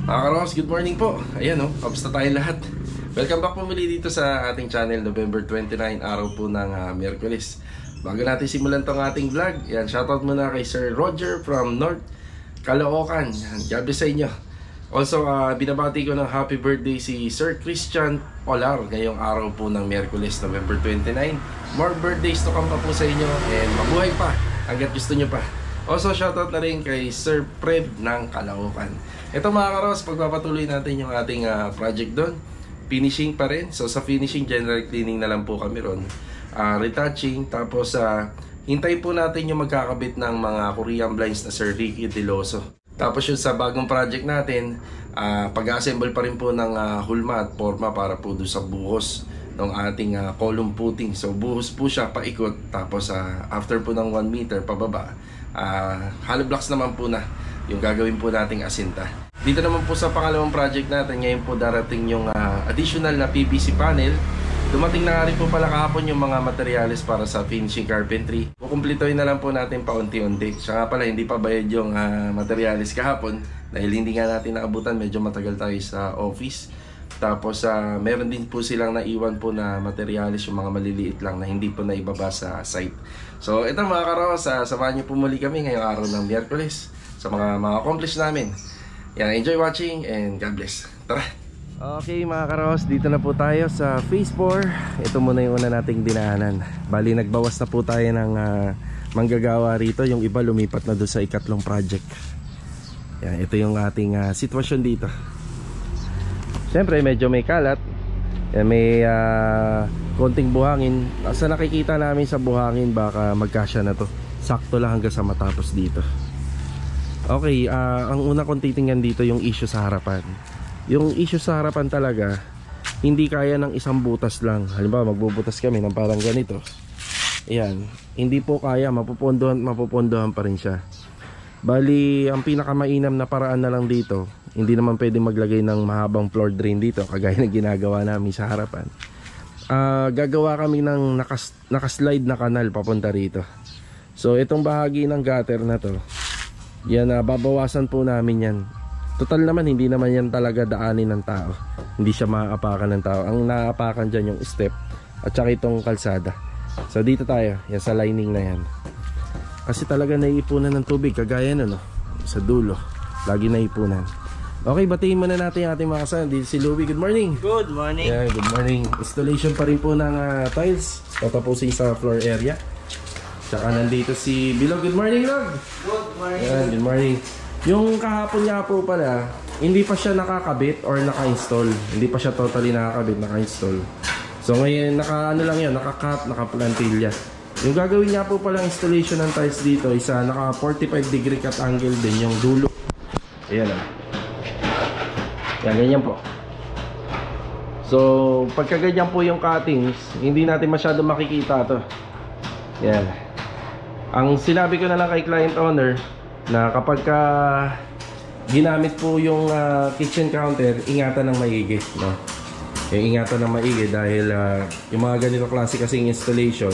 Mga karos, good morning po. Ayan o, kamusta tayo lahat? Welcome back po muli dito sa ating channel, November 29, araw po ng Miyerkules. Bago natin simulan tong ating vlog, yan, shoutout muna kay Sir Roger from North Caloocan. God bless sa inyo. Also, binabati ko ng happy birthday si Sir Christian Polar ngayong araw po ng Miyerkules, November 29. More birthdays to come pa po sa inyo and mabuhay pa hanggat gusto nyo pa. Also, shoutout na rin kay Sir Fred ng Caloocan. Ito mga karos, pagpapatuloy natin yung ating project doon. Finishing pa rin. So sa finishing, general cleaning na lang po kami ron. Retouching. Tapos hintayin po natin yung magkakabit ng mga Korean blinds na Sir Ricky Deloso. Tapos yun sa bagong project natin, pag-assemble pa rin po ng hulma at forma para po doon sa buhos ng ating column putting. So buhos po siya paikot. Tapos after po ng 1 meter pababa, hollow blocks naman po na yung gagawin po nating asinta. Dito naman po sa pangalawang project natin, ngayon po darating yung additional na PVC panel. Dumating na nga rin po pala kahapon yung mga materyales para sa finishing carpentry. Kukumplitohin na lang po natin paunti-unti. Siya nga pala, hindi pa bayad yung materyales kahapon dahil hindi nga natin naabutan, medyo matagal tayo sa office. Tapos meron din po silang naiwan po na materyales, yung mga maliliit lang na hindi po naibaba sa site. So ito mga karos, samahan niyo po muli kami ngayong araw ng Miyerkules sa mga accomplish namin. Yan, enjoy watching and God bless. Tara! Okay mga karos, dito na po tayo sa phase 4. Ito muna yung una nating dinaanan. Bali nagbawas na po tayo ng manggagawa rito. Yung iba lumipat na doon sa ikatlong project. Yan, ito yung ating sitwasyon dito. Siyempre medyo may kalat. Yan, may konting buhangin. Sa nakikita namin sa buhangin, baka magkasya na to. Sakto lang hanggang sa matapos dito. Okay, ang una kong titingnan dito yung issue sa harapan. Yung issue sa harapan talaga, hindi kaya ng isang butas lang. Halimbawa, magbubutas kami ng parang ganito. Ayan, hindi po kaya, mapupondohan pa rin siya. Bali, ang pinakamainam na paraan na lang dito, hindi naman pwede maglagay ng mahabang floor drain dito, kagaya ng ginagawa namin sa harapan. Gagawa kami ng nakaslide na kanal papunta rito. So, itong bahagi ng gutter na to, yan, babawasan po namin yan. Total naman, hindi naman yan talaga daanin ng tao. Hindi siya maaapakan ng tao. Ang naaapakan dyan yung step at saka itong kalsada. So dito tayo, yan sa lining na yan. Kasi talaga naiipunan ng tubig, kagaya no, sa dulo. Lagi naiipunan. Okay, batiin muna natin yung ating mga kasama. Dito si Louie, good morning. Good morning. Yeah, good morning. Installation pa rin po ng tiles. Tatapusin sa floor area. Tsaka nandito si Bilog. Good morning, Log! Good morning. Ayan, good morning. Yung kahapon nga po pala, hindi pa siya nakakabit or naka-install. Hindi pa siya totally nakakabit, naka-install. So ngayon, naka-ano lang yun, naka-cut, naka-plantilla. Yung gagawin nga po palang installation ng tiles dito, isa naka 45 degree cut angle din yung dulo. Ayan lang. Yan, ganyan po. So, pagka ganyan po yung cuttings, hindi natin masyado makikita to. Yan. Ang sinabi ko na lang kay client owner na kapag ginamit po yung kitchen counter, ingatan ng maigi, no? Ingatan ng maigi dahil yung mga ganito klase kasing installation,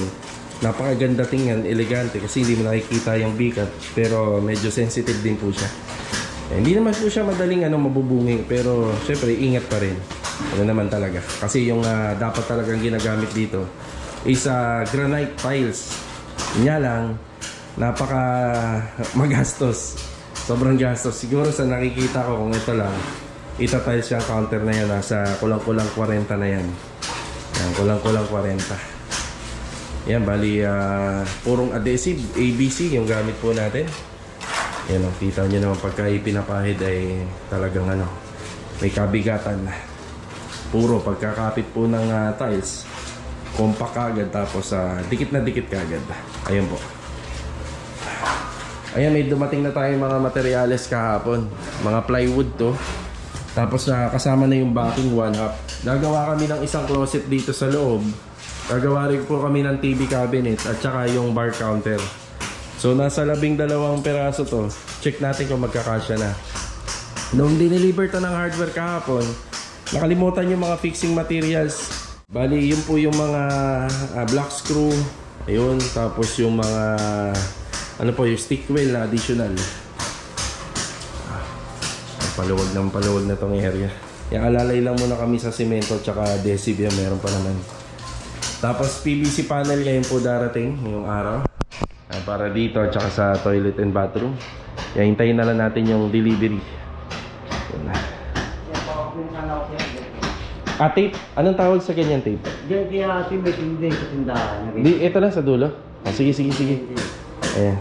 napakaganda tingnan, elegante kasi hindi mo nakikita yung bikat, pero medyo sensitive din po siya. Hindi naman po siya madaling mabubungi, pero syempre ingat pa rin. Ano naman talaga, kasi yung dapat talagang ginagamit dito is granite tiles. Nya lang, napaka magastos. Sobrang gastos. Siguro sa nakikita ko, kung ito lang, itatiles yung counter na yan, nasa kulang-kulang 40 na yan. Yan, kulang-kulang 40. Yan, bali purong adhesive ABC yung gamit po natin. Yan, kita nyo naman pagka ipinapahid ay talagang may kabigatan. Puro pagkakapit po ng tiles, compact agad, tapos dikit na dikit kagad. Ayun po. Ayan, may dumating na tayong mga materyales kahapon. Mga plywood to. Tapos kasama na yung backing 1/2. Nagawa kami ng isang closet dito sa loob. Gagawa rin po kami ng TV cabinet at saka yung bar counter. So nasa 12 peraso to. Check natin kung magkakasya na. Nung dineliver to ng hardware kahapon, nakalimutan yung mga fixing materials. Bali, yun po yung mga black screw. Ayun, tapos yung mga yung stick wheel na additional. paluwag na tong area. Yan, alalay lang muna kami sa semento tsaka adhesive yan, meron pa naman. Tapos PVC panel ngayon po darating ngayong araw. Para dito tsaka sa toilet and bathroom. Yan, hintayin na lang natin yung delivery. Yan na. Tape? Anong tawag sa ganyan tape? Diyan kaya tape hindi sa tindahan. Ito lang sa dulo? Sige. Ayan.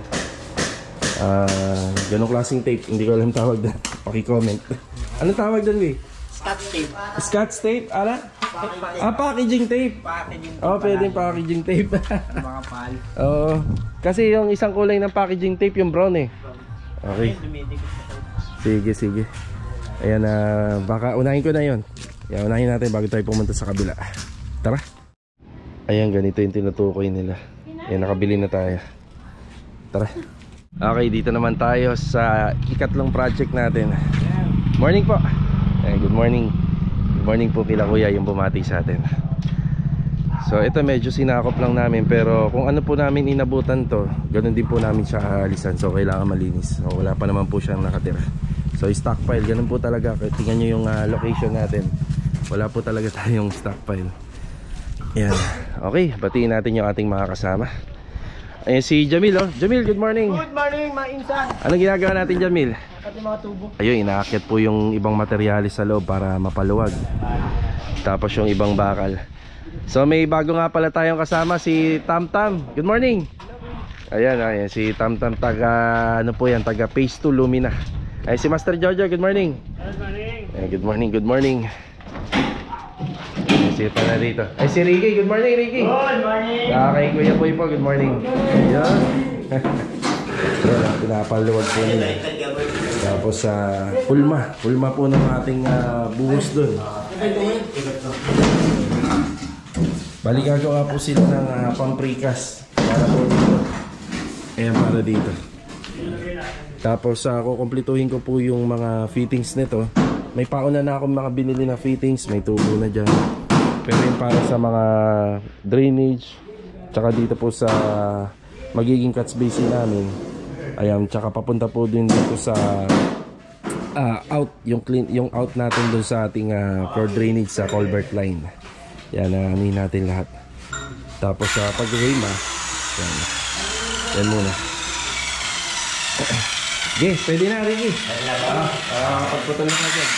Ganong klaseng tape. Hindi ko alam tawag doon. Paki-comment. Anong tawag doon, Wei? Scotch tape. Scotch tape? Ala? Packaging tape. Pwedeng packaging tape. Mga pal. Oo. Kasi yung isang kulay ng packaging tape, yung brown eh. Okay. Sige. Ayan, baka unahin ko na yon. Yan, unahin natin bago tayo pumunta sa kabila. Tara. Ayan, ganito yung tinutukoy nila. Ayan, nakabili na tayo. Tara. Okay, dito naman tayo sa ikatlong project natin. Morning po. Ayan, good morning. Good morning po kila kuya yung bumati sa atin. So ito medyo sinakop lang namin, pero kung ano po namin inabutan to, ganun din po namin siya aalisan. So kailangan malinis. So, wala pa naman po siyang nakatira. So stockpile, ganun po talaga. Tingnan nyo yung location natin. Wala po talaga tayong stockpile. Yan. Okay, batiin natin yung ating mga kasama. Ayan si Jamil, oh. Jamil, good morning. Good morning, mga insan. Anong ginagawa natin, Jamil? At yung mga tubo. Ayun, inaakyat po yung ibang materyales sa loob para mapaluwag. Tapos yung ibang bakal. So may bago nga pala tayong kasama, si Tamtam. Good morning. Ayan, si Tamtam, taga Phase 2 Lumina. Ay, si Master Jojo, good morning. Good morning. Ay, good morning. Si na dito. Ay, si Ricky, good morning, Ricky. Good morning. Kay Kuya Boy po, good morning. Ayan. Pinapaluwag po nila. Tapos pulma po ng ating buhos dun. Bali gagawa po sila ng pamprikas para po dito. Ayan, para dito. Tapos kukumplituhin ko po yung mga fittings nito. May pauna na akong mga binili na fittings. May tubo na dyan. Pero yung para sa mga drainage, tsaka dito po sa magiging catch basin namin. Ayan, tsaka papunta po din dito sa out, yung out natin doon sa ating floor drainage sa culvert line. Yan, anin natin lahat. Tapos sa pag-rema, yan muna. Okay, pwede na, Ricky. Pagputol na dyan.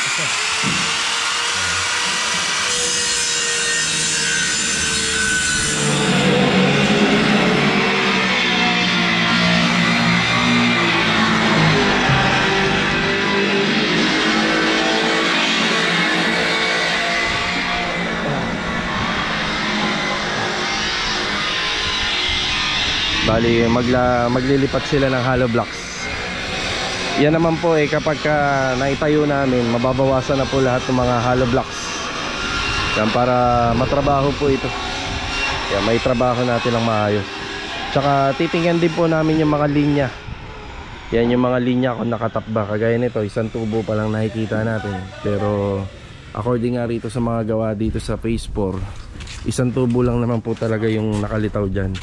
Bali, maglilipat sila ng hollow blocks. Yan naman po kapag naitayo namin, mababawasan na po lahat ng mga hollow blocks. Yan, para matrabaho po ito. Yan, may trabaho natin ng maayos. Tsaka titingnan din po namin yung mga linya. Yan yung mga linya kung nakatakba. Kagaya nito, isang tubo pa lang nakikita natin. Pero according nga rito sa mga gawa dito sa Phase 4, isang tubo lang naman po talaga yung nakalitaw dyan.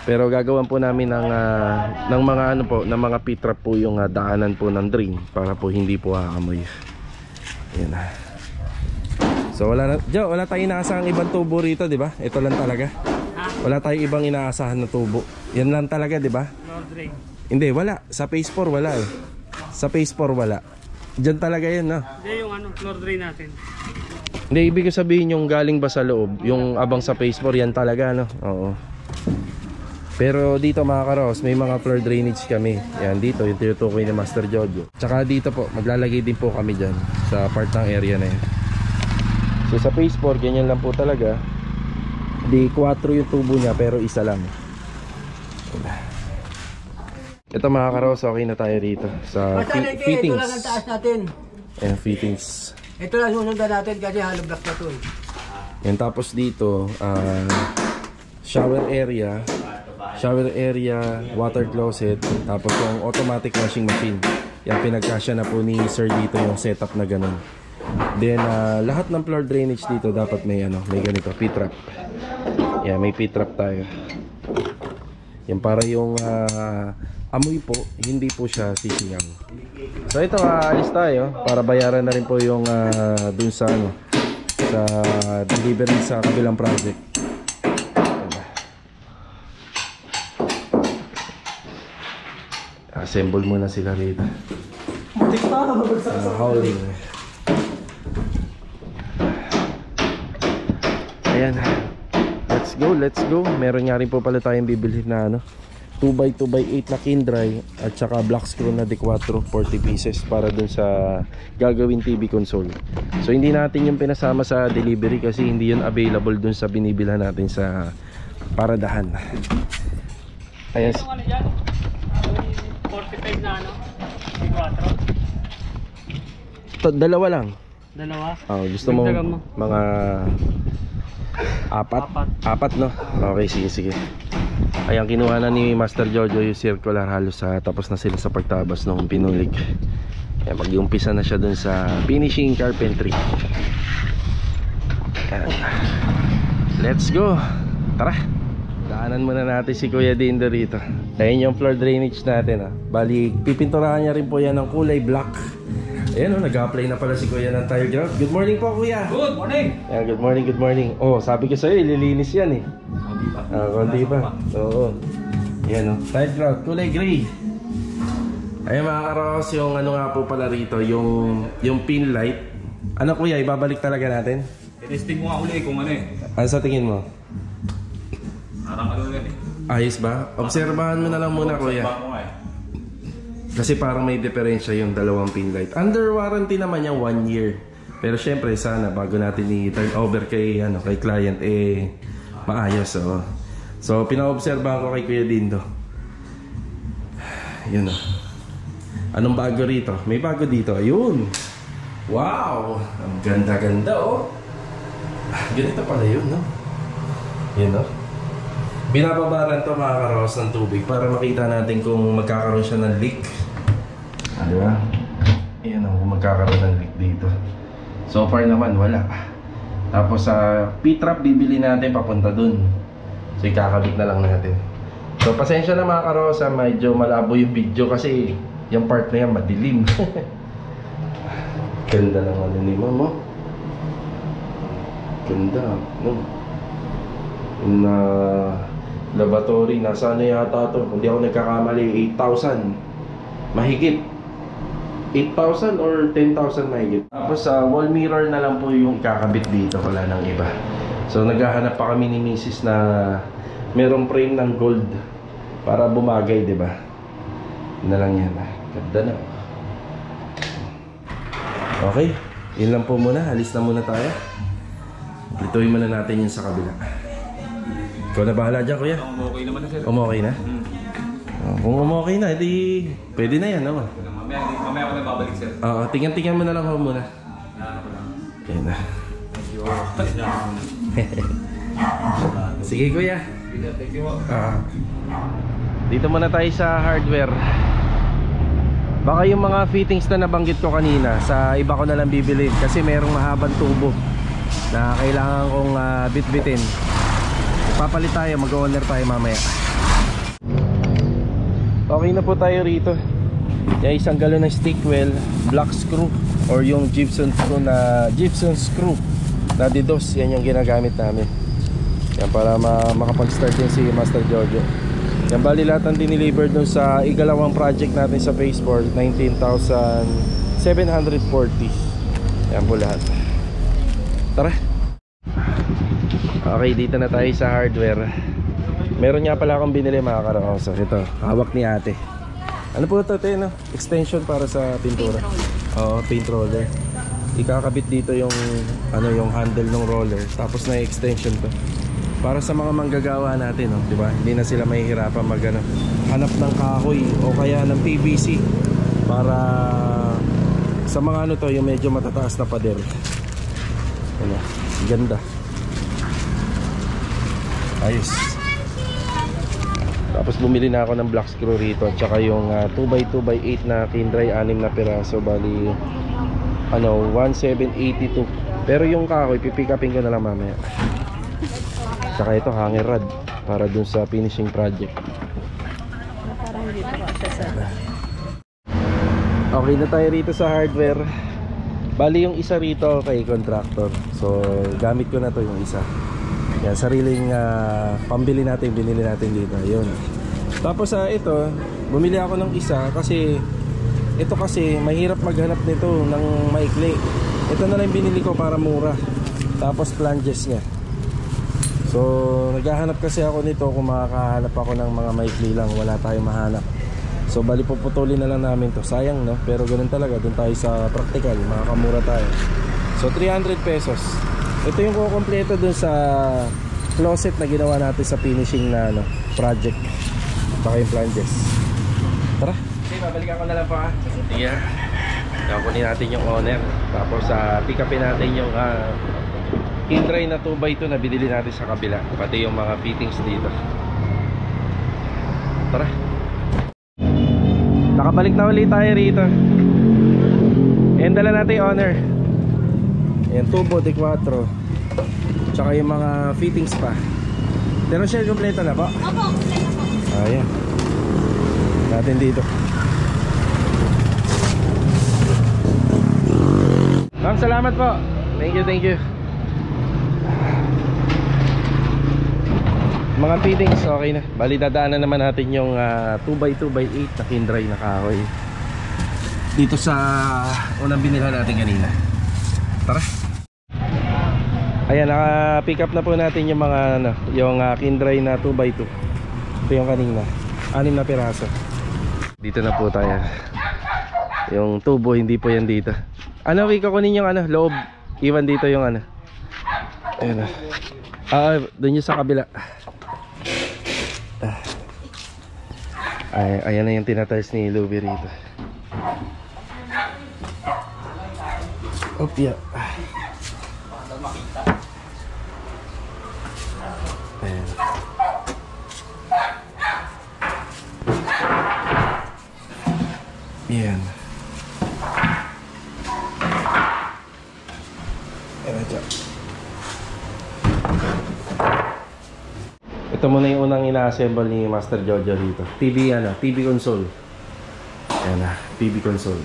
Pero gagawan po namin ng mga ng mga P-trap po yung daanan po ng drain para po hindi po aamoy. Ayan na. So wala tayong inaasahang ibang tubo rito, di ba? Ito lang talaga. Wala tayong ibang inaasahan na tubo. Yan lang talaga, di ba? Drain. Hindi, wala. Sa Phase 4 wala eh. Sa Phase 4 wala. Diyan talaga yan, no? Hindi, yung floor drain natin. Hindi, ibig sabihin yung galing ba sa loob, yung abang sa Phase 4, yan talaga, no? Oo. Pero dito mga karos, may mga floor drainage kami. Yan, dito yung tinutukoy ni Master Jojo. Tsaka dito po, maglalagay din po kami dyan sa part ng area na yan. So sa Phase 4, ganyan lang po talaga. Di 4 yung tubo niya, pero isa lang. Ito mga karos, okay na tayo rito sa fittings. Ito lang ang taas natin. Ayan, fittings. Ito lang susundan natin kasi hollow block na ito. Yan, tapos dito, shower area, water closet, tapos yung automatic washing machine. Yan, pinagkasya na po ni sir dito yung setup na ganun. Then lahat ng floor drainage dito dapat may ganito, P-trap. Yan, may P-trap tayo. Yan, para yung amoy po, hindi po siya sisingaw. So ito, aalis tayo para bayaran na rin po yung dun sa ano, sa delivery sa kabilang project. Assemble muna sila rito. Hauling. Ayan. Let's go. Meron nga rin po pala tayong bibilhin na ano, 2x2x8 na Kindry at saka black screw na D4 40 pieces para dun sa gagawin TV console. So hindi natin yung pinasama sa delivery kasi hindi yun available dun sa binibilhan natin sa paradahan. Ayan. 45 na ano? D4. Dalawa lang. Dalawa? Gusto mo mga apat no? Okay, sige. Ayan, kinuha na ni Master Jojo yung circular, halos tapos na sila sa pagtabas ng pinulig. Ayan, mag-umpisa na siya dun sa finishing carpentry. Ayan. Let's go. Tara, daanan muna natin si Kuya Dindo rito. Ayan yung floor drainage natin. Bali, pipinturahan niya rin po yan ng kulay black. Ayan, nag-apply na pala si Kuya ng tile grout. Good morning po, Kuya. Good morning. Ayan, good morning. Oh, sabi ko sa'yo, ililinis yan eh. Konti pa. Oo. Ayan o, tile grout, kulay gray. Ayan mga karos, yung ano nga po pala rito, yung pin light. Ano Kuya, ibabalik talaga natin? Testing ko nga uli kung ano eh. Ano sa tingin mo? Parang ano yan eh. Ayos ba? Obserbahan mo na lang muna Kuya. Obserbahan ko nga eh. Kasi parang may diferensya yung dalawang pin light. Under warranty naman yung 1 year. Pero syempre sana bago natin i-turn over kay client maayos. So pinaobserbahan ko kay Kuya Dindo. Yun o. Anong bago rito? May bago dito. Ayun. Wow! Ang ganda-ganda oh. Ganito pala yun no? Yun o. Binababaran to mga karos ng tubig para makita natin kung magkakaroon siya ng leak. Diba? Ayan o, kung magkakaroon ng leak dito. So far naman wala. Tapos sa P-trap bibili natin papunta dun. So ikakabit na lang natin. So pasensya na mga karosa, medyo malabo yung video kasi yung part na yan madilim. Ganda ng ano ni Mama. Ganda no? Yung lavatory, nasa ano yata to? Kung di ako nagkakamali, 8,000 mahigit. 8,000 or 10,000 mahigit. Tapos wall mirror na lang po yung ikakabit dito, wala nang iba. So naghahanap pa kami ni Mrs. na merong frame ng gold para bumagay, di ba? Yun na lang yan. Ganda na. Okay, yun lang po muna. Alis na muna tayo. Lituin muna natin yun sa kabila. Ikaw na bahala dyan, Kuya. Okay naman na sir. Okay na? Kung okay na, edi pwede na yan, no? Mamaya ako na babalik sir. Tingnan mo na lang ako muna. Okay na. Sige Kuya. Thank you. Dito muna tayo sa hardware. Baka yung mga fittings na nabanggit ko kanina, sa iba ko na lang bibilin kasi merong mahabang tubo na kailangan kong bit-bitin. Papalit tayo, mag-owner tayo mamaya. Okay na po tayo rito. Yung isang galon ng stick well, black screw or yung gypsum screw na D2, yan yung ginagamit namin. Yan para makapag-start din si Master Jojo. Yan bali lahat ng dineliver dun sa igalawang project natin sa Phase 4, 19,740. Yan po lahat. Tara. Okay, dito na tayo sa hardware. Meron nga pala akong binili mga karosa. Ito, hawak ni ate. Ano po ito, no? Extension para sa pintura. Oo, paint roller. Ikakabit dito yung yung handle ng roller. Tapos na extension to. Para sa mga manggagawa natin, no? 'Di ba? Hindi na sila mahihirapan hanap ng kahoy o kaya ng PVC para sa mga to, yung medyo matataas na pader. Ano? Ganda. Ayos. Tapos bumili na ako ng black screw rito at saka yung 2x2x8 na Kindry 6 na piraso, bali 1782. Pero yung kahoy pipick upin ko na lang mamaya. Saka ito hanger rod para dun sa finishing project. Okay na tayo rito sa hardware. Bali yung isa rito kay contractor. So gamit ko na to yung isa. Yan, sariling pambili natin, binili natin dito. Yun. Tapos ito, bumili ako ng isa kasi ito kasi mahirap maghanap nito ng maikli. Ito na lang binili ko para mura. Tapos flanges niya. So naghahanap kasi ako nito kung makakahanap ako ng mga maikli lang. Wala tayong mahanap. So bali puputulin na lang namin to. Sayang no, pero ganun talaga. Doon tayo sa practical, makakamura tayo. So 300 pesos. Ito yung kukumpleto dun sa closet na ginawa natin sa finishing na project. Baka yung flanges. Tara. Okay, babalikan ko na lang pa. Sige. Kukunin natin yung owner. Tapos pick upin natin yung in-dry na 2x2 na binili natin sa kabila. Pati yung mga fittings dito. Tara. Nakabalik na ulit tayo rito. Ayan, dala natin yung owner. Ayan, tubo de 4. Tsaka yung mga fittings pa. Pero siya kompleto na po? Opo, kompleto po. Ayan. Natin dito. Ma'am, salamat po. Thank you, thank you. Mga fittings, okay na. Bali, dadaanan naman natin yung 2x2x8 na kindry na kahoy dito sa unang binilhan natin kanina. Tara. Ayan, naka-pick up na po natin yung mga yung kindry na 2x2. Ito yung kanina, 6 na piraso. Dito na po tayo. Yung tubo, hindi po yan dito. Ano, Wika, kunin yung loob. Iwan dito yung Ayan na. Doon yung sa kabila. Ayan na yung tinatiles ni Louie rito. Opya. Ayan. Ayan. Ito muna yung unang ina-assemble ni Master Jojo dito. TV console. Ayan na, TV console.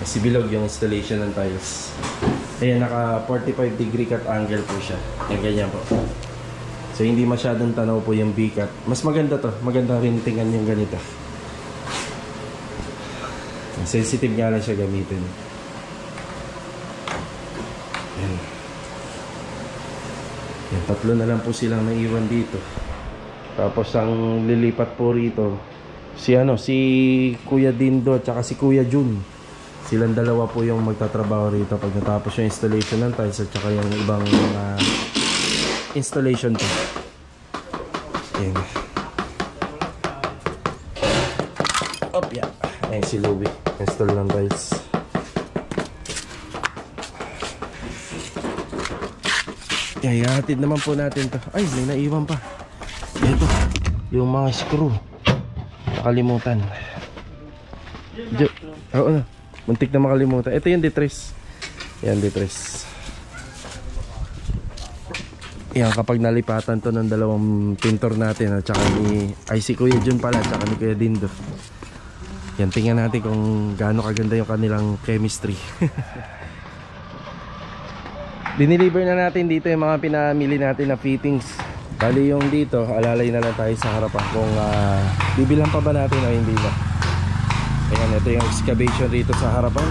Si Bilog yung installation ng tiles. Ayan, naka 45 degree cut angle po siya. Yan, ganyan po. So hindi masyadong tanaw po yung B-cut. Mas maganda to, maganda rin tingnan yung ganito. Sensitive nga lang siya gamitin. Ayan. Yan, 3 na lang po silang naiwan dito. Tapos ang lilipat po rito si Kuya Dindo at saka si Kuya Jun. Silang dalawa po yung magtatrabaho rito pag natapos yung installation ng tiles at saka yung ibang installation po. Yan. Opya. Ayan si Louie. Install ng tiles. Hatid naman po natin to. Ay, may naiwan pa. Ito, yung mga screw. Nakalimutan. Oo na. Muntik na makalimutan. Ito yung detress. Yan, detress. Yan, kapag nalipatan to ng dalawang pintor natin at saka si Kuya Jun pala at saka ni Kuya Dindo. Yan, tingnan natin kung gaano kaganda yung kanilang chemistry. Diniliver na natin dito yung mga pinamili natin na fittings. Bali yung dito, alalay na lang tayo sa harapan kung bibilang pa ba natin o hindi na. Ayan, ito yung excavation dito sa harapan.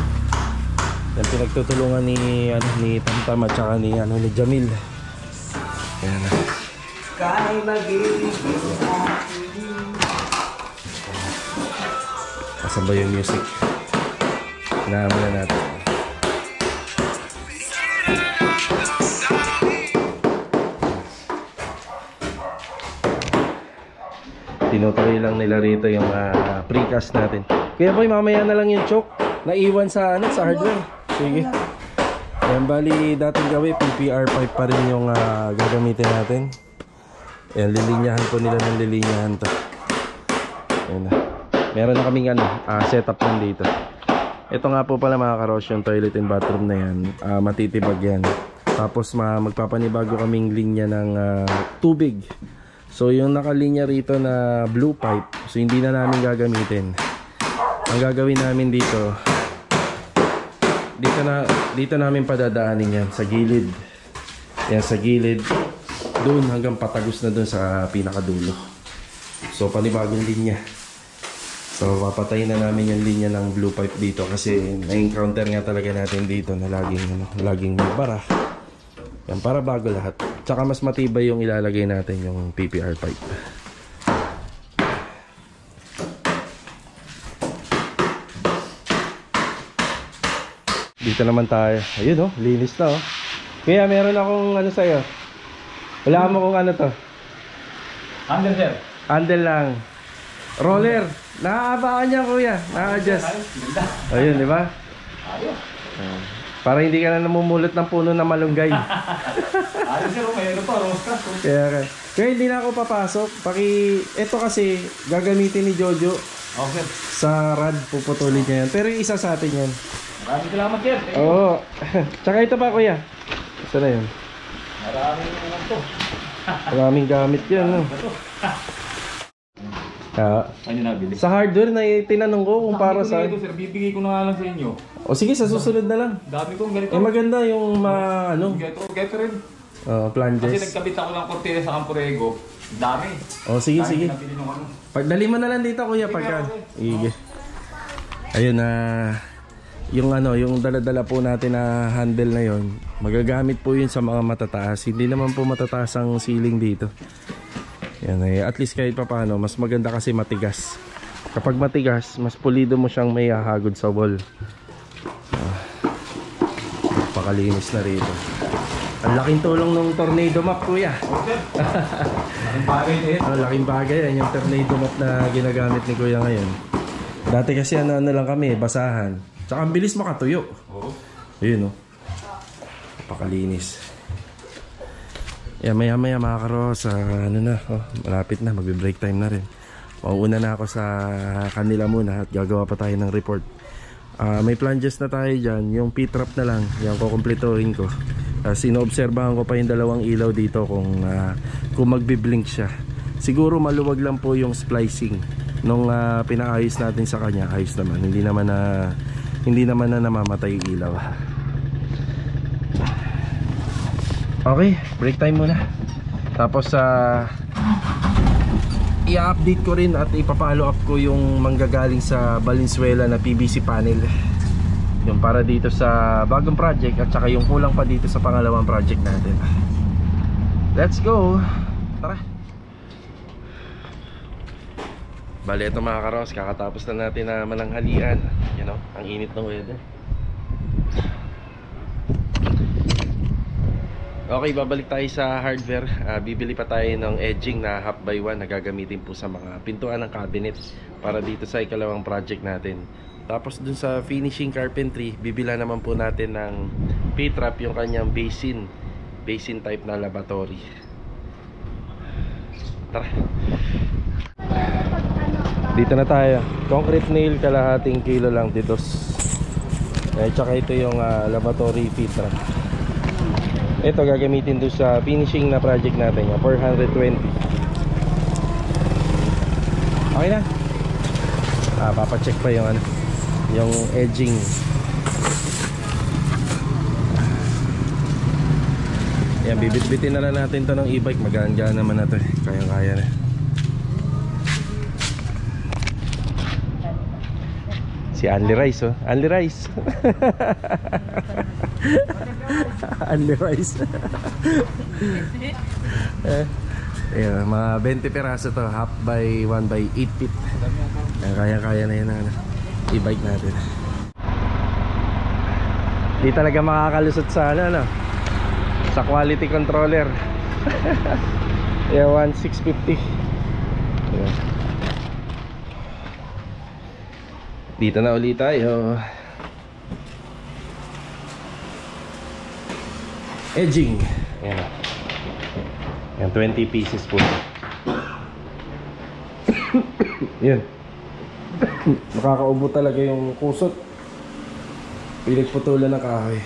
Yan, pinagtutulungan ni Tamtam at saka ni Jamil. Ayan na. Asan ba yung music? Hinahama na natin. Tinutuloy lang nila rito yung precast natin. Kaya boy, mamaya na lang yung choke. Naiwan sa hardware. Sige. Ayan, bali dating gawin PPR pipe pa rin yung gagamitin natin. Ayan, lilinyahan po nila ng lilinyahan to. Ayan na. Meron na kaming setup lang dito. Ito nga po pala mga karos, yung toilet and bathroom na yan. Matitibag yan. Tapos magpapanibago kaming linya ng tubig. So yung nakalinya rito na blue pipe, so hindi na namin gagamitin. ang gagawin namin dito, dito namin padadaanin yan sa gilid. Yan sa gilid. Doon hanggang patagos na doon sa pinakadulo. So panibagong linya. So papatayin na namin yung linya ng blue pipe dito kasi na-encounter nga talaga natin dito na laging may bara. Yan, para bago lahat. Tsaka mas matibay yung ilalagay natin yung PPR pipe. Dito naman tayo. Ayun oh, linis na oh. Kaya meron akong ano sa'yo. Wala mo kung ano to. Handle, sir. Handle lang. Roller. Naaabaan niya kuya. Na-adjust. Ayun, di ba? Ayos. Para hindi ka na namumulot ng puno na malunggay. Ayos, sir. Mayroon pa. Roscas. Kaya hindi na ako papasok. Ito kasi gagamitin ni Jojo. Okay. Sa rad, puputulin niya yan. Pero yung isa sa atin yan. Maraming salamat, sir. Oo. Tsaka ito pa kuya. Isa na yun. Maraming gamit yan. No? Ano nabili? Sa hardware na tinanong ko kung para sa... Sir, bibigay ko na nga lang sa inyo. O sige, sa susunod na lang. Dami kong ganito. Maganda yung Ganito rin. flanges. Kasi nagkabit ako ng kortina sa Campurego. Dami. O sige, sige. Napili nung ano. Pagdali mo na lang dito kuya pagka. Sige. Ayun na yung dala-dala po natin na handle na yon. Magagamit po yun sa mga matataas. Hindi naman po matataas ang ceiling dito. Yan at least kahit pa paano, mas maganda kasi matigas. Kapag matigas, mas pulido mo siyang may hahagod sa wall. Pakalinis na rito. Ang laking tulong ng tornado map kuya. Laking bagay din. Laking bagay yan yung tornado map na ginagamit ni kuya ngayon. Dati kasi ano lang kami, basahan. Tsaka ang bilis makatuyo. Oo. Ayun oh. Pakalinis. Maya maya mga karos, malapit na, magbe-break time na rin. Mauuna na ako sa kanila muna at gagawa pa tayo ng report. May flanges na tayo dyan, yung P-trap na lang, yung kukumpletohin ko. Sinoobserbahan ko pa yung dalawang ilaw dito kung magbiblink siya. Siguro maluwag lang po yung splicing. Nung pinaayos natin sa kanya, ayos naman. Hindi naman na namamatay yung ilaw. Okay, break time muna. Tapos i-update ko rin at ipapa-follow up ko yung manggagaling sa Valenzuela na PVC panel. Yung para dito sa bagong project at saka yung kulang pa dito sa pangalawang project natin. Let's go. Tara. Bale, ito mga karos, kakatapos na natin na mananghalian. You know, ang init ng weather. Okay, babalik tayo sa hardware. Bibili pa tayo ng edging na half by one na gagamitin po sa mga pintuan ng cabinet para dito sa ikalawang project natin. Tapos dun sa finishing carpentry, bibila naman po natin ng P-trap, yung kanyang basin type na lavatory. Tara. Dito na tayo. Concrete nail, kalahating kilo lang dito. Tsaka ito yung lavatory P-trap. Ito gagamitin doon sa finishing na project natin, yung 420. Okay na. Papacheck pa yung yung edging. Yan, bibit-bitin na lang natin to ng e-bike. Magaan-gaan naman na to. Kayang-kaya na. Si Anli Rice, oh. Anli Rice. Anli Rice. Ayan, mga 20 peraso to. Half by 1 by 8 feet. Kaya-kaya na yun e-bike natin. Di talaga makakalusot sa sa quality controller. Yeah, 1650. Ayan. Dito na ulit tayo. Edging. Ayan. Ayan, 20 pieces po. Yan. Nakakaubo talaga yung kusot. Pinagputulan ng kahoy.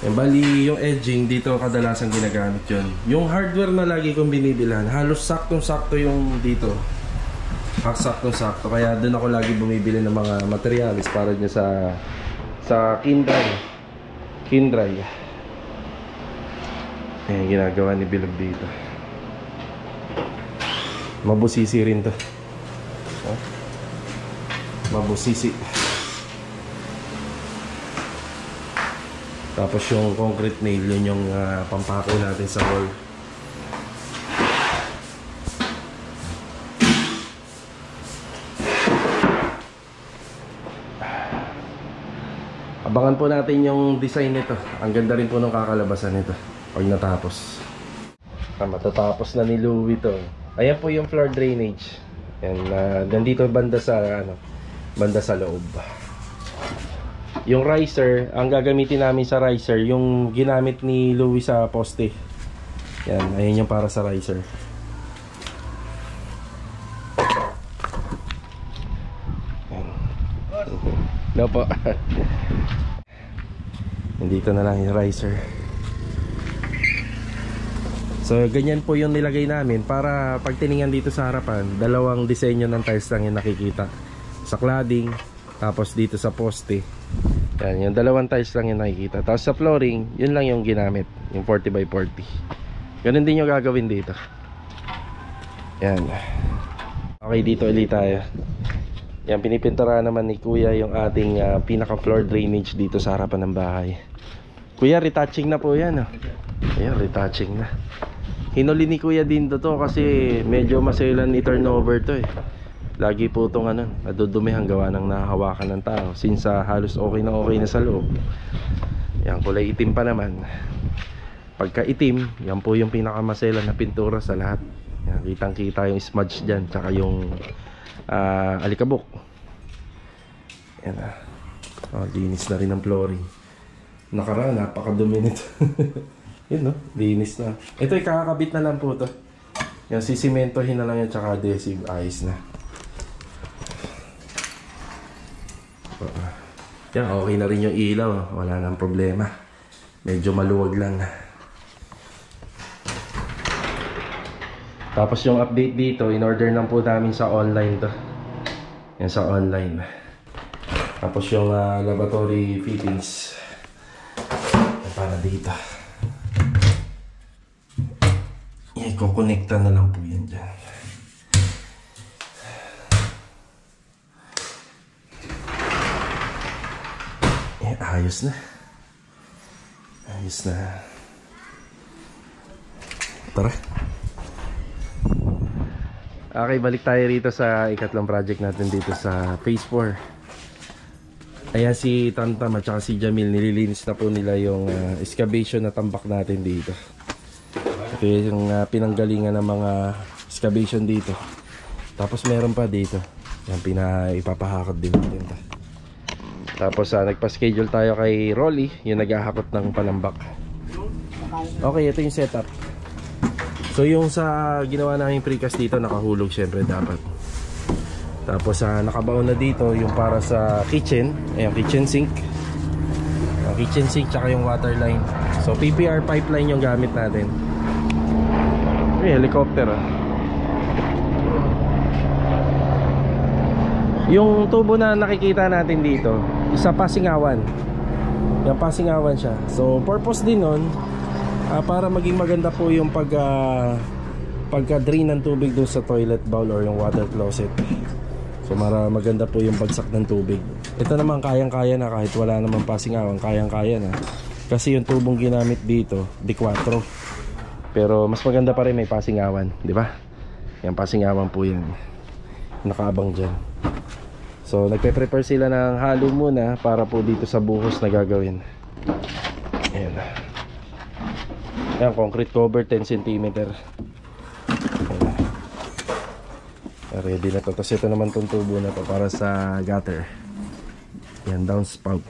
Yan, bali yung edging dito kadalasan ginagamit yun. Yung hardware na lagi kong binibilhan, halos saktong-sakto yung dito. Saktong-sakto. Kaya doon ako lagi bumibili ng mga materialis para niya sa Kindray. Ayan, ginagawa ni Bilog dito. Mabusisi rin to. Mabusisi. Tapos yung concrete nail, yun yung pampako natin sa wall. Abangan po natin yung design nito. Ang ganda rin po ng kakalabasan nito pag natapos. Matatapos na ni Louie to. Ayan po yung floor drainage. Yan, nandito banda sa loob. Yung riser, ang gagamitin namin sa riser, yung ginamit ni Louie sa poste. Yan, ayun yung para sa riser. Yan. No po. Nandito na lang yung riser. So ganyan po yung nilagay namin para pag tiningnan dito sa harapan, dalawang disenyo ng tiles lang yung nakikita. Sa cladding, tapos dito sa poste. Yan, yung dalawang tiles lang yung nakikita. Tapos sa flooring, yun lang yung ginamit, yung 40x40. Ganun din yung gagawin dito. Yan. Okay, dito ulit tayo. Yan, pinipinturahan naman ni Kuya yung ating pinaka floor drainage dito sa harapan ng bahay. Kuya, retouching na po yan. Ayan, retouching na. Hinuli ni Kuya din to kasi medyo maselan i-turnover to eh. Lagi po itong nadudumihan gawa ng nahahawakan ng tao. Since halos okay na sa loob. Yan, kulay itim pa naman. Pagka itim, yan po yung pinakamaselan na pintura sa lahat. Yan, kitang kita yung smudge dyan, tsaka yung alikabok. Yan linis na rin ang flooring. Nakaraan, napakadumi nito. Yun linis na. Ito ay kakakabit na lang po to. Yan, sisimentohin na lang yan, tsaka adhesive, ayos na. Yan, okay na rin yung ilaw. Wala nang problema. Medyo maluwag lang. Tapos yung update dito, in-order lang po namin sa online to. Yan, sa online. Tapos yung lavatory fittings. Yan, para dito. Yan, kukonekta na lang po yan dyan. Ayos na. Ayos na. Tara. Okay, balik tayo rito sa ikatlong project natin dito sa phase 4. Ayan si Tantam at saka si Jamil, nililinis na po nila yung excavation na tambak natin dito. Ito yung pinanggalingan ng mga excavation dito. Tapos meron pa dito. Yan, ipapahakot din natin ito. Tapos nagpa-schedule tayo kay Rolly, yung naghahakot ng panambak. Okay, ito yung setup. So yung sa ginawa namin precast dito, nakahulog syempre dapat. Tapos nakabaon na dito yung para sa kitchen. Ayan, kitchen sink. Kitchen sink tsaka yung water line. So PPR pipeline yung gamit natin. May helicopter Yung tubo na nakikita natin dito, isa pasingawan. Yung pasingawan siya. So purpose din nun, para maging maganda po yung pagka-drain ng tubig doon sa toilet bowl or yung water closet. So maganda po yung bagsak ng tubig. Ito naman kayang-kaya na kahit wala naman pasingawan, kayang-kaya na. Kasi yung tubong ginamit dito, D4. Pero mas maganda pa rin may pasingawan, di ba? Yung pasingawan po yan. Nakaabang dyan. So nagpe-prepare sila ng halo muna para po dito sa buhos na gagawin. Ayan. Ayan, concrete cover 10 cm. Ready na to. Tapos ito naman itong tubo na to para sa gutter. Ayan, downspout.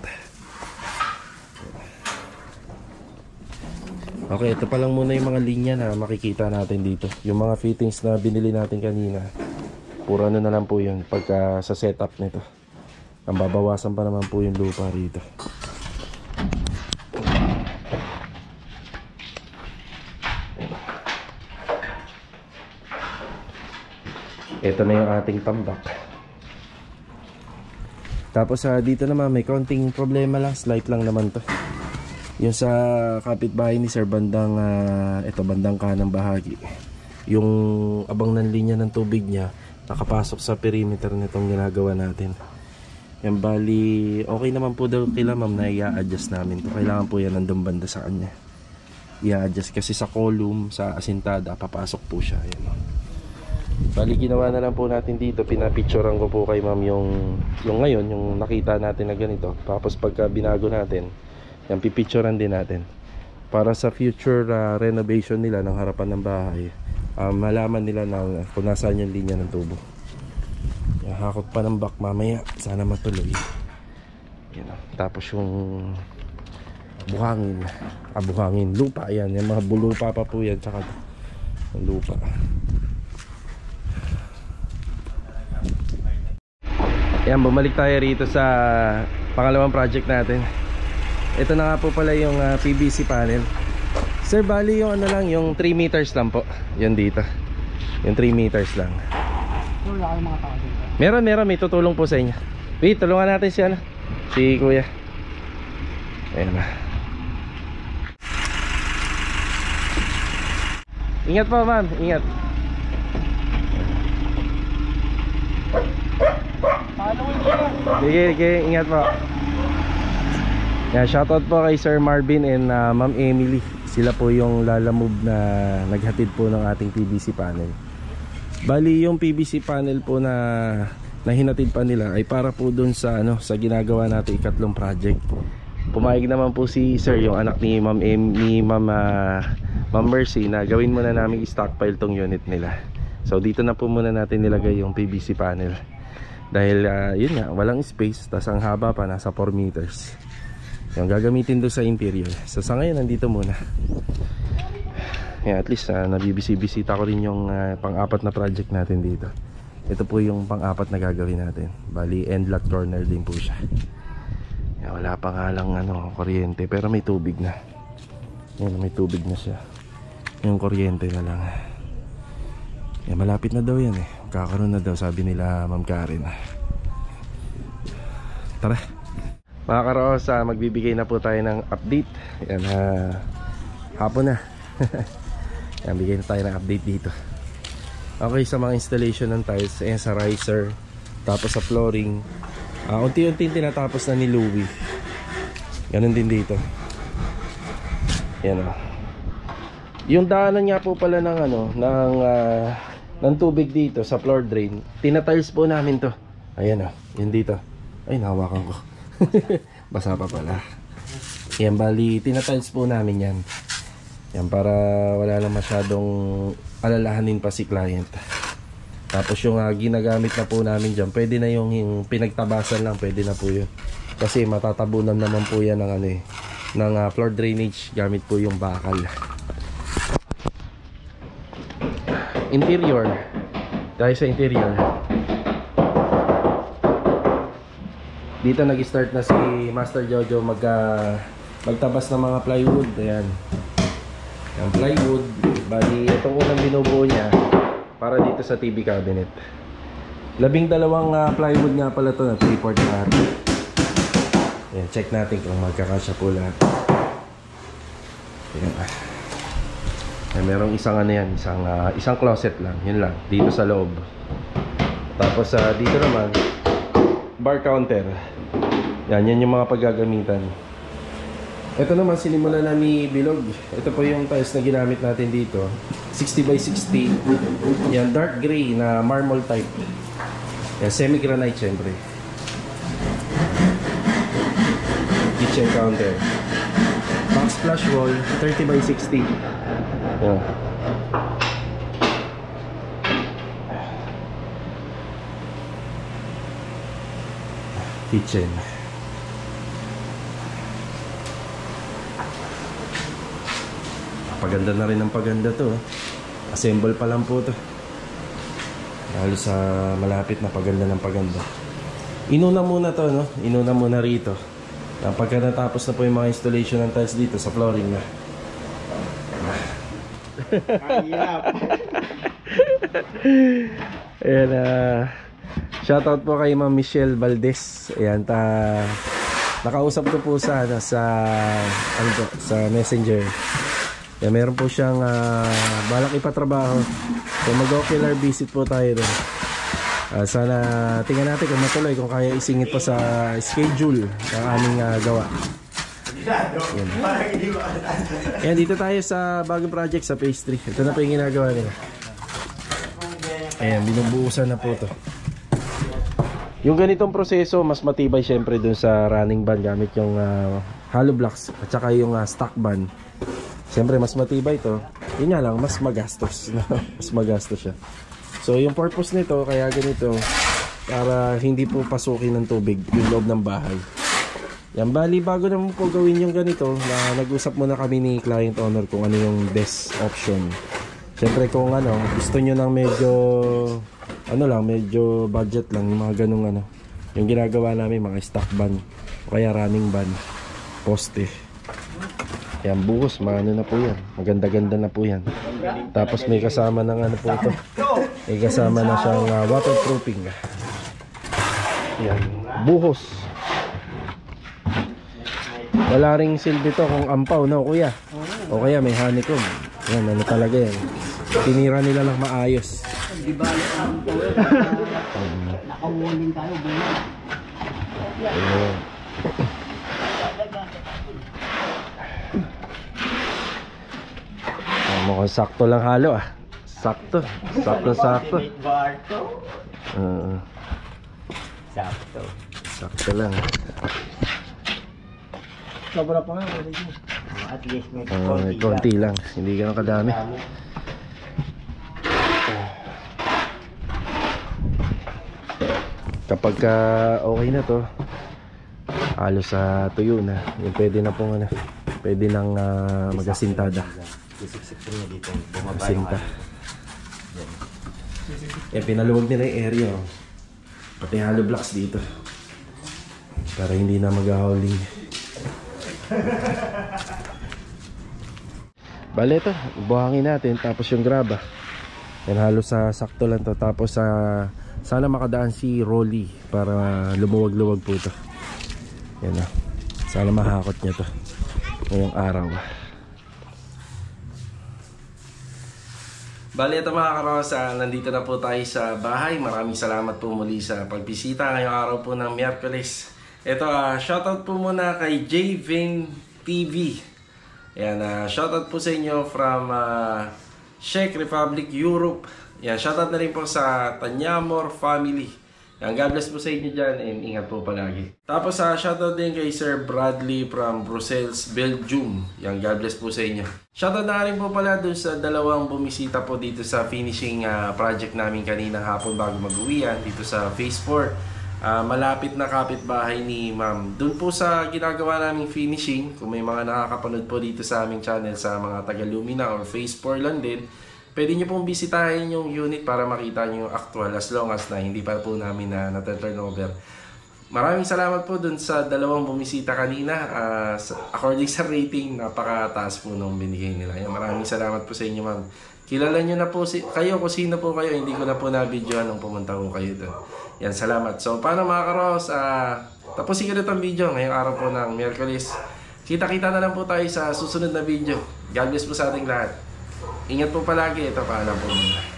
Okay, ito pa lang muna yung mga linya na makikita natin dito. Yung mga fittings na binili natin kanina, puro na lang po yun pagka sa setup nito. Ang babawasan pa naman po yung lupa rito. Ito na yung ating tambak. Tapos dito naman may konting problema lang, slight lang naman to. Yung sa kapitbahay ni Sir bandang ito bandang kanang bahagi. Yung abang ng linya ng tubig niya nakapasok sa perimeter nitong ginagawa natin. Yan bali okay naman po daw kila ma'am na i-adjust namin to. Kailangan po yan nandun banda sa kanya. I-adjust kasi sa column, sa asintada papasok po siya. Yan. Bali ginawa na lang po natin dito, pinapicturean ko po kay ma'am yung ngayon, yung nakita natin na ganito. Tapos pagka binago natin, yan pipicturean din natin. Para sa future renovation nila ng harapan ng bahay, malaman nila na kung nasaan yung linya ng tubo. Yan, hakot pa ng back mamaya, sana matuloy. Yan, tapos yung buhangin, lupa yan, yung mga bulupa pa po yan, tsaka lupa. Yan, bumalik tayo rito sa pangalawang project natin. Ito na nga po pala yung PVC panel. Sir, bali yung ano lang, yung 3 meters lang po. Yan dito. Yung 3 meters lang. Wala kayong mga tao dito. Meron, may tutulong po sa inyo. Wait, tulungan natin si si kuya. Ayan na. Ingat po ma'am, ingat. Sige, ingat po. Yeah, shoutout po kay Sir Marvin and Ma'am Emily. Sila po yung lalamove na naghatid po ng ating PVC panel. Bali yung PVC panel po na hinatid pa nila ay para po dun sa sa ginagawa natin ikatlong project. Pumayag naman po si Sir, yung anak ni Ma'am Mercy, na gawin muna namin i-stockpile tong unit nila. So dito na po muna natin nilagay yung PVC panel. Dahil yun nga, walang space, tas ang haba pa, nasa 4 meters. Yung gagamitin doon sa interior. So sa ngayon, nandito muna. At least nabibisi-bisita ko rin yung pang-apat na project natin dito. Ito po yung pang-apat na gagawin natin. Bali, end lot corner din po siya. Wala pa nga lang kuryente, pero may tubig na. Yan, may tubig na siya. Yung kuryente na lang. Malapit na daw yan eh. Kakaroon na daw, sabi nila Ma'am Karen. Tara mga karoos, magbibigay na po tayo ng update. Yan, hapon na. Yan, bigay na tayo ng update dito. Okay, sa mga installation ng tiles, ayan, sa riser, tapos sa flooring, unti-unti tinatapos na ni Louie. Ganun din dito. Yan o. Yung daanan nga po pala ng ng tubig dito sa floor drain, tinatiles po namin to. Ayan o, yun dito. Ay, nahawakan ko. Basa pa pala. Yan, bali tinatiles po namin yan. Yan, para wala lang masyadong alalahanin pa si client. Tapos yung ginagamit na po namin dyan, pwede na yung pinagtabasan lang, pwede na po yun. Kasi matatabunan naman po yan ng ng floor drainage, gamit po yung bakal. Interior, tayo sa interior. Dito nag-start na si Master Jojo magtabas ng mga plywood. Ayan, yung plywood, bali itong unang binubuo niya para dito sa TV cabinet. 12 plywood nga pala to na 3/4 lahat. Ayan, check natin kung magkakasya po lahat. Ayan. Ayan, merong isang isang closet lang, yun lang, dito sa loob. Tapos dito naman bar counter. Yan yung mga paggagamitan. Ito naman sinimulan namin bilog. Ito po yung tiles na ginamit natin dito, 60 by 60. Yan, dark gray na marble type. Yan, semi-granite syempre. Kitchen counter, backsplash wall, 30 by 60. Yan. Kitchen. Paganda na rin ang paganda to. Assemble pa lang po to. Lalo sa malapit na paganda ng paganda. Inuna muna to, no? Inuna muna rito. Pagka natapos na po yung mga installation ng tiles dito sa flooring na. Ayan, shoutout po kay Ma'am Michelle Valdez. Ayan, nakausap ko po sa sa Messenger. Ayan, meron po siyang balak ipatrabaho. So mag-ocular visit po tayo doon. Sana tingnan natin kung matuloy, kung kaya isingit po sa schedule ng aming gawa. Ayan, dito tayo sa bagong project sa phase 3. Ito na po yung ginagawa nila. Ayan, binubuusan na po ito. Yung ganitong proseso, mas matibay syempre dun sa running band gamit yung hollow blocks at saka yung stock band. Syempre mas matibay ito. Yun nga lang, mas magastos. Mas magastos siya. So yung purpose nito, kaya ganito, para hindi po pasukin ng tubig yung loob ng bahay. Yan, bali bago naman po gawin yung ganito, nag-usap muna kami ni client owner kung ano yung best option. Siyempre kung gusto nyo ng medyo budget lang, yung mga ganung yung ginagawa namin, mga stock band o kaya running band, poste. Yan, buhos, na po yan, maganda-ganda na po yan. Tapos may kasama ng po ito, may kasama na siyang waterproofing. Yan, buhos. Wala ring silbi to kung ampaw, no kuya? O kaya may honeycomb. Yan, talaga yan. Tinira nila lang maayos. Di ba ang nakawuling tayo buhay. Ayan. Mukhang sakto lang halo Sakto. Sakto. Sakto. Sakto lang. Sobra pa nga. At least may konti lang. Hindi ganun kadami. Kapag okay na to, halos sa tuyo na. Yung pwede na pong pwede nang magasintada. Magasinta. Yan, pinaluwag nila yung area. Pati hollow blocks dito. Para hindi na mag-howling. Bale ito, buhangin natin. Tapos yung graba, yan halos sakto lang to. Tapos sana makadaan si Rolly para lumuwag-luwag po ito. Yan na. Sana mahakot niya to ngayong araw. Bali ito mga karos, nandito na po tayo sa bahay. Maraming salamat po muli sa pagbisita ngayong araw po ng Miyerkules. Ito, shoutout po muna kay JVin TV. Yan, shoutout po sa inyo from Czech Republic, Europe. Yan, shoutout na rin po sa Tanyamor family. Yan, God bless po sa inyo dyan and ingat po palagi. Tapos shoutout din kay Sir Bradley from Brussels, Belgium. Yan, God bless po sa inyo. Shoutout na rin po pala dun sa dalawang bumisita po dito sa finishing project namin kaninang hapon bago mag-uwian dito sa Phase 4. Malapit na kapitbahay ni ma'am. Doon po sa ginagawa naming finishing, kung may mga nakakapanood po dito sa aming channel sa mga taga Lumina or Phase 4 lang din, pwede nyo pong bisitahin yung unit para makita nyo yung actual as long as na hindi pa po namin na-turnover. Maraming salamat po dun sa dalawang bumisita kanina. According sa rating, napakataas po nung binigay nila. Maraming salamat po sa inyo ma'am. Kilala nyo na po kayo kung sino po kayo. Hindi ko na po na-videoan nung pumunta ko kayo doon. Yan, salamat. So, paano mga karos? Tapusin ko na itong video ngayong araw po ng Miyerkules. Kita-kita na lang po tayo sa susunod na video. God bless po sa ating lahat. Ingat po palagi. Ito, paalam po muna.